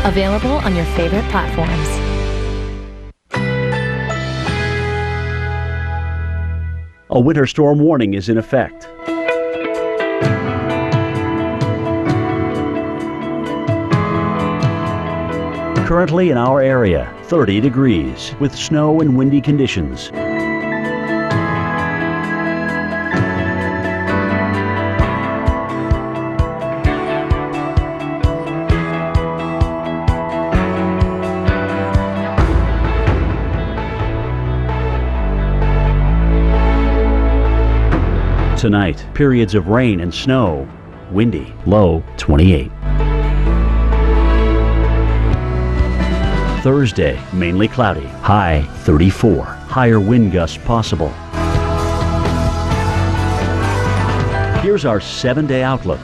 Available on your favorite platforms. A winter storm warning is in effect. Currently in our area, 30 degrees with snow and windy conditions. Tonight, periods of rain and snow, windy, low 28. Thursday, mainly cloudy, high 34, higher wind gusts possible. Here's our 7-day outlook.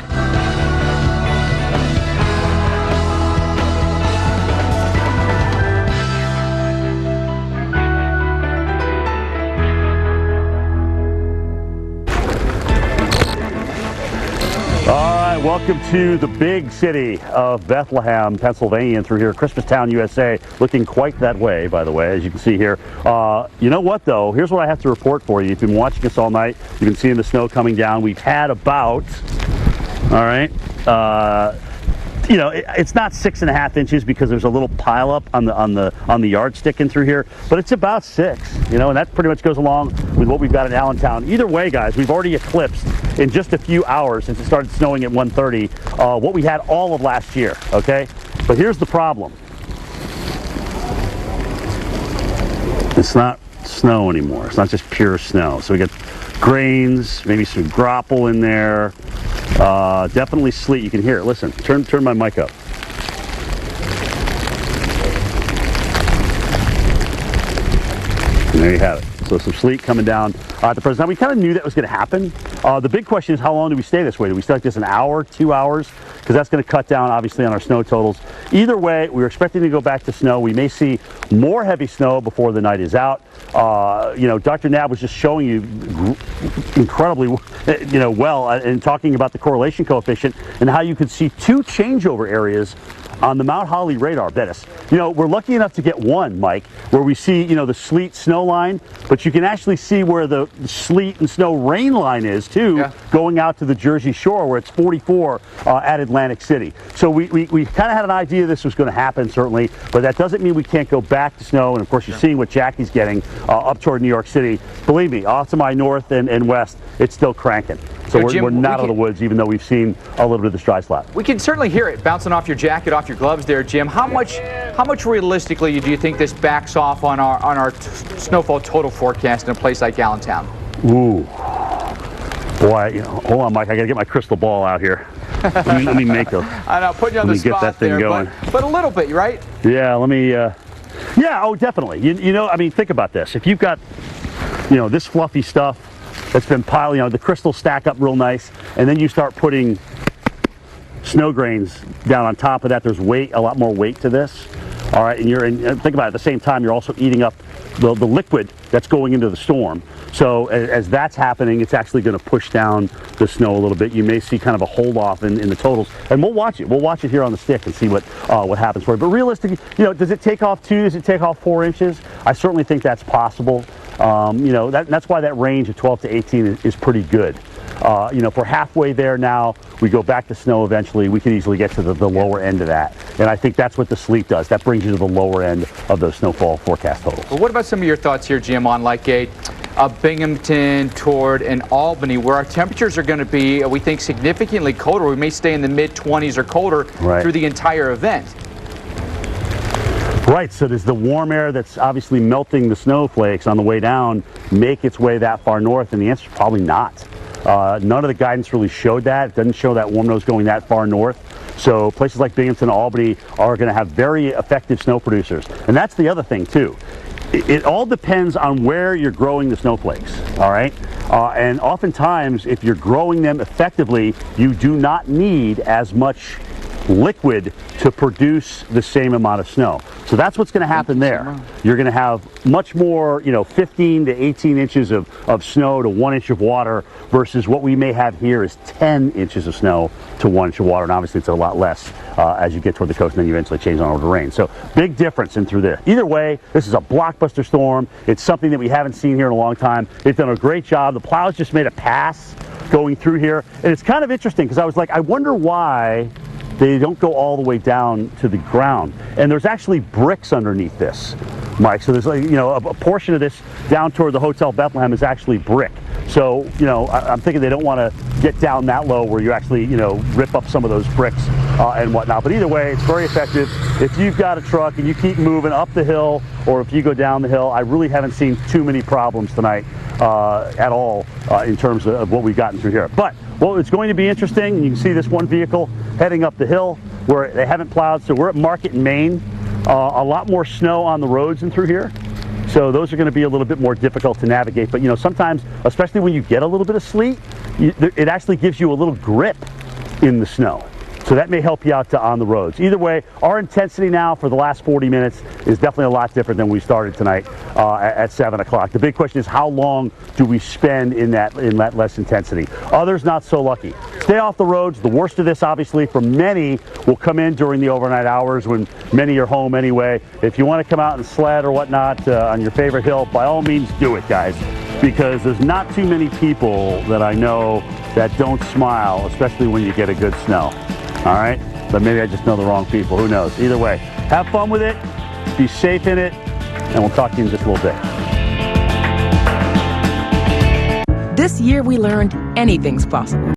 Welcome to the big city of Bethlehem, Pennsylvania, and through here, Christmastown, USA, looking quite that way, by the way, as you can see here. You know what, though? Here's what I have to report for you. You've been watching us all night. You've been seeing the snow coming down. We've had about, all right, you know, it's not 6.5 inches because there's a little pile up on the yardstick in through here, but it's about 6, you know, and that pretty much goes along with what we've got in Allentown. Either way, guys, we've already eclipsed in just a few hours since it started snowing at 1:30 what we had all of last year, okay? But here's the problem. It's not snow anymore. It's not just pure snow. So we got grains, maybe some grapple in there. Definitely sleet. You can hear it. Listen, turn my mic up. And there you have it. So some sleet coming down at the present time. We kind of knew that was going to happen. The big question is, how long do we stay this way? Do we stay like this an hour, 2 hours? Because that's going to cut down, obviously, on our snow totals. Either way, we're expecting to go back to snow. We may see more heavy snow before the night is out. You know, Dr. Nab was just showing you incredibly, you know, well, and talking about the correlation coefficient and how you could see 2 changeover areas on the Mount Holly radar, Dennis. You know, we're lucky enough to get one, Mike, where we see, you know, the sleet snow line, but you can actually see where the sleet and snow rain line is too, going out to the Jersey Shore where it's 44 at Atlantic City. So we kind of had an idea this was going to happen, certainly, but that doesn't mean we can't go back to snow. And of course, you're seeing what Jackie's getting up toward New York City. Believe me, off to my north and west, it's still cranking. So Jim, we're not out of the woods, even though we've seen a little bit of the dry slap. We can certainly hear it bouncing off your jacket, off your gloves there, Jim. How much realistically do you think this backs off on our snowfall total forecast in a place like Allentown? Ooh, boy, you know, hold on, Mike. I gotta get my crystal ball out here. Let me make a. I know, putting you on the spot get that thing there, going. But a little bit, right? Yeah, let me. Yeah, oh, definitely. You know, I mean, think about this. If you've got, you know, this fluffy stuff that's been piled, you know, the crystals stack up real nice, and then you start putting snow grains down on top of that. There's a lot more weight to this. All right, and think about it, at the same time, you're also eating up the liquid that's going into the storm. So as that's happening, it's actually going to push down the snow a little bit. You may see kind of a hold off in the totals, and we'll watch it. We'll watch it here on the stick and see what happens for it. But realistically, you know, does it take off 2? Does it take off 4 inches? I certainly think that's possible. You know, that's why that range of 12 to 18 is pretty good. You know, if we're halfway there now, we go back to snow eventually, we can easily get to the lower end of that. And I think that's what the sleet does. That brings you to the lower end of those snowfall forecast totals. Well, what about some of your thoughts here, Jim, on like a Binghamton toward an Albany, where our temperatures are going to be, we think, significantly colder. We may stay in the mid-20s or colder through the entire event. Right, so does the warm air that's obviously melting the snowflakes on the way down make its way that far north? And the answer is probably not. None of the guidance really showed that. It doesn't show that warm nose going that far north. So places like Binghamton and Albany are going to have very effective snow producers. And that's the other thing, too. It all depends on where you're growing the snowflakes, all right? And oftentimes, if you're growing them effectively, you do not need as much liquid to produce the same amount of snow. So So that's what's going to happen there. You're going to have much more, 15 to 18 inches of snow to 1 inch of water versus what we may have here is 10 inches of snow to 1 inch of water. And obviously it's a lot less as you get toward the coast, and then you eventually change on over to rain. So big difference in through there. Either way, this is a blockbuster storm. It's something that we haven't seen here in a long time. They've done a great job. The plows just made a pass going through here. And it's kind of interesting because I was like, I wonder why they don't go all the way down to the ground. And there's actually bricks underneath this, Mike. So there's a portion of this down toward the Hotel Bethlehem is actually brick. So, I'm thinking they don't want to get down that low where you actually, rip up some of those bricks and whatnot. But either way, it's very effective. If you've got a truck and you keep moving up the hill, or if you go down the hill, I really haven't seen too many problems tonight at all in terms of what we've gotten through here. But it's going to be interesting. You can see this one vehicle heading up the hill where they haven't plowed. So we're at Market in Maine. A lot more snow on the roads and through here. So those are going to be a little bit more difficult to navigate. But sometimes, especially when you get a little bit of sleet, it actually gives you a little grip in the snow. So that may help you out on the roads. Either way, our intensity now for the last 40 minutes is definitely a lot different than we started tonight at 7 o'clock. The big question is, how long do we spend in that less intensity? Others not so lucky. Stay off the roads. The worst of this, obviously, for many will come in during the overnight hours when many are home anyway. If you want to come out and sled or whatnot on your favorite hill, by all means do it, guys, because there's not too many people that I know that don't smile, especially when you get a good snow. All right, but maybe I just know the wrong people. Who knows? Either way, have fun with it, be safe in it, and we'll talk to you in just a little bit. This year we learned anything's possible.